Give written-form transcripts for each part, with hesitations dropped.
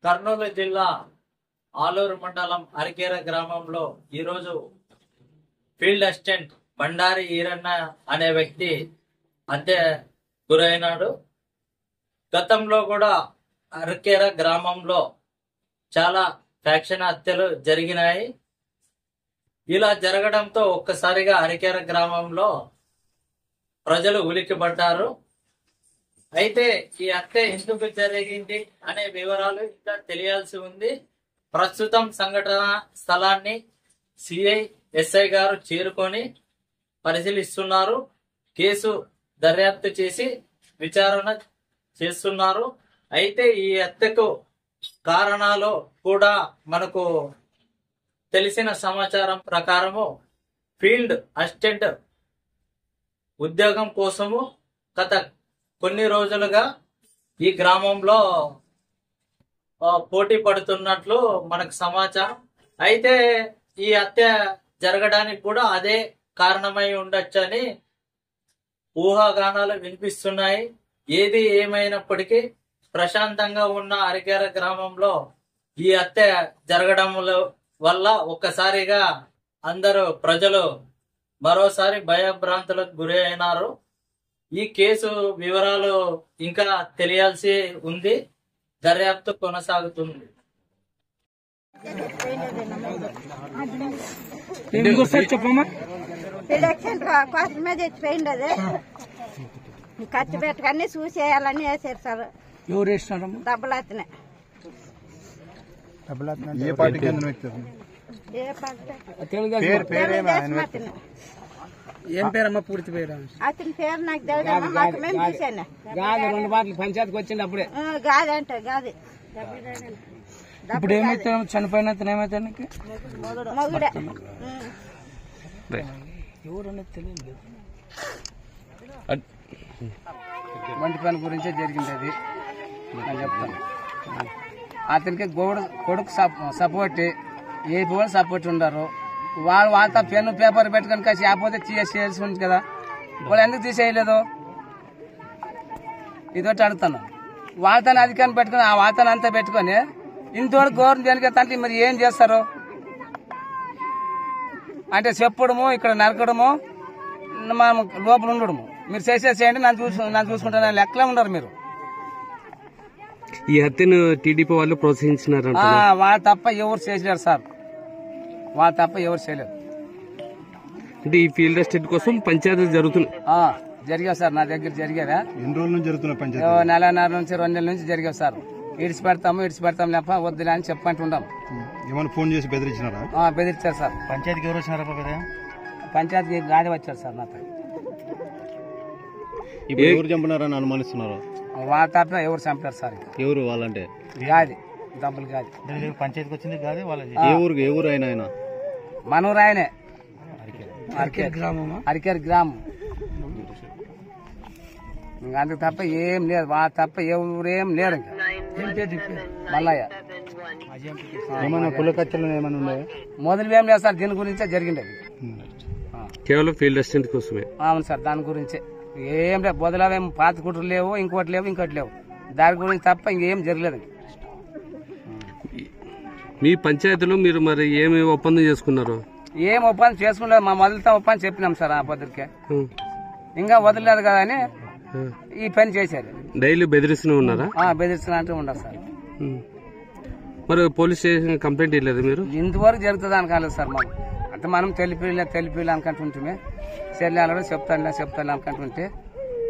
కర్నూలు జిల్లా ఆలూరు మండలం అరికేర గ్రామంలో ఈరోజు ఫీల్డ్ అసిస్టెంట్ బండారి ఈరన్న అనే వ్యక్తి హత్య గురైనాడు. గతంలో కూడా అరికేర గ్రామంలో చాలా ఫ్యాక్షన్ హత్యలు జరిగినాయి. ఇలా జరగడంతో ఒక్కసారిగా అరికేర గ్రామంలో ప్రజలు ఉలిక్కిపడ్డారు. అయితే ఈ హత్య ఎందుకు జరిగింది అనే వివరాలు ఇంకా తెలియాల్సి ఉంది. ప్రస్తుతం సంఘటన స్థలాన్ని సిఐ ఎస్ఐ గారు చేరుకొని పరిశీలిస్తున్నారు. కేసు దర్యాప్తు చేసి విచారణ చేస్తున్నారు. అయితే ఈ హత్యకు కారణాలు కూడా మనకు తెలిసిన సమాచారం ప్రకారము ఫీల్డ్ అసిస్టెంట్ ఉద్యోగం కోసము గత కొన్ని రోజులుగా ఈ గ్రామంలో పోటీ పడుతున్నట్లు మనకు సమాచారం. అయితే ఈ హత్య జరగడానికి కూడా అదే కారణమై ఉండొచ్చని ఊహాగానాలు వినిపిస్తున్నాయి. ఏది ఏమైనప్పటికీ ప్రశాంతంగా ఉన్న అరికేర గ్రామంలో ఈ హత్య జరగడం వల్ల ఒక్కసారిగా అందరూ ప్రజలు మరోసారి భయభ్రాంతులకు గురి అయినారు. ఈ కేసు వివరాలు ఇంకా తెలియాల్సి ఉంది. దర్యాప్తు కొనసాగుతుంది. కోసమే చచ్చిపోయింది. అది ఖర్చు పెట్టకని చూసేయాలని వేసారు సార్. ఎవరు వేసినారు? దెబ్బలాతనే. ఏ పార్టీకి ఏం పేరమ్మా పూర్తి పేరు? అతని పేరు నాకు తెలియదు. మేము చూసాను. గాది 2 బాటలు పంచాయతీకి వచ్చింది అప్పుడే. గాది అంటే గాది. ఇప్పుడు ఏమైతే చనిపోయిన ఏమైతే మొగుడే. ఎవరనేది తెలియదు. వంటి పని గురించే జరిగింది అది నేను చెప్తాను. అతనికి కొడుకు సపోర్ట్ ఏ పోవాలి సపోర్ట్ ఉండరు. వాళ్ళ పెన్ను పేపర్ పెట్టుకొని కాసి ఆపోతే చేయాల్సి ఉంది కదా. వాళ్ళు ఎందుకు తీసేయలేదు? ఇదొకటి అడుగుతాను. వాళ్ళతోనే అధికారం పెట్టుకుని ఆ వాళ్ళతోనే అంతా పెట్టుకొని ఇంతవరకు గవర్నమెంట్ దేనికి అంటే మరి ఏం చేస్తారు అంటే చెప్పడము, ఇక్కడ నరకడము, మనం లోపల ఉండడము. మీరు చేసేసేయండి, నన్ను చూసుకుంటాను లెక్కలే ఉండరు మీరు. ఈ హత్యను టీడీపీ వాళ్ళు ప్రోత్సహించినారు. వాళ్ళు తప్ప ఎవరు చేయలేరు సార్. వాళ్ళు తప్ప ఎవరు చేయలేరు. అంటే ఈ ఫీల్డ్ అసిస్టెంట్ కోసం పంచాయతీ జరుగుతున్నాయి. జరిగావు సార్, నా దగ్గర జరిగారా? ఎన్ని రోజుల నుంచి జరుగుతున్న పంచాయతీ? 1.5 నుంచి 2 నెలల నుంచి జరిగావు సార్. ఇడిచి పెడతాం లేప వద్దులే అని చెప్పంటుంటాం. ఏమైనా ఫోన్ చేసి బెదిరించినారా? బెదిరించారు సార్. పంచాయతీకి ఎవరు వచ్చినారా? పంచాయతీకి గాది వచ్చారు సార్ నాతో. ఇప్పుడు ఎవరు చంపినారని అనుమానిస్తున్నారు? వాళ్ళ తప్ప ఎవరు చంపారు సార్? ఎవరు వాళ్ళంటే? గాది, డబ్బులు గాది. పంచాయతీకి వచ్చింది గాది వాళ్ళది. ఏ ఊరు ఆయన? మనూరు ఆయనే. అరికేర గ్రామం. అందుకు తప్ప ఏం లేదు. వాళ్ళ తప్ప ఎవరేం లేరు. మల్లయ్య. ఏమన్నా కులకచ్చలు ఏమైనా ఉన్నాయా? మొదలు ఏం లేదు సార్. దీని గురించే జరిగింది అది. కేవలం ఫీల్డ్ అసిస్టెంట్ కోసమే. అవును సార్, దాని గురించే. ఏం లేదు. బొదలేం పాత కుట్రలు లేవు, ఇంకోటి లేవు. దాని గురించి తప్ప ఇంకేం జరగలేదు. మీ పంచాయతీలో మీరు మరి ఏమి ఒప్పందం చేసుకున్నారు? ఏం ఒప్పందం చేసుకుంటారు? మా మొదలుతో ఒప్పందం చెప్పినాం సార్. ఆ పొద్దుకే ఇంకా వదలలేదు కదా అని ఈ పని చేశారు. డైలీ బెదిరిస్తూనే ఉన్నారా? బెదిరిస్తున్నా అంటే ఉండదు సార్. మరి పోలీస్ స్టేషన్ కంప్లైంట్ ఇవ్వలేదు మీరు? ఇంతవరకు జరుగుతుంది అనుకోలేదు సార్. మాకు అంటే మనం తెలిపి అనుకుంటుంటే చెల్లెలు చెప్తాను అనుకుంటుంటే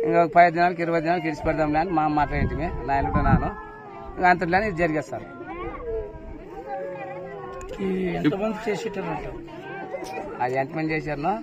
ఇంకా 10 దినాలకి 20 దినాలకి ఇడిచి పెడదాంలే అని మా మాట్లాడింటిమే నాయనతో నాను. ఇంకా అంతట్లోనే ఇది జరిగేది సార్. అది ఎంతమంది చేశారో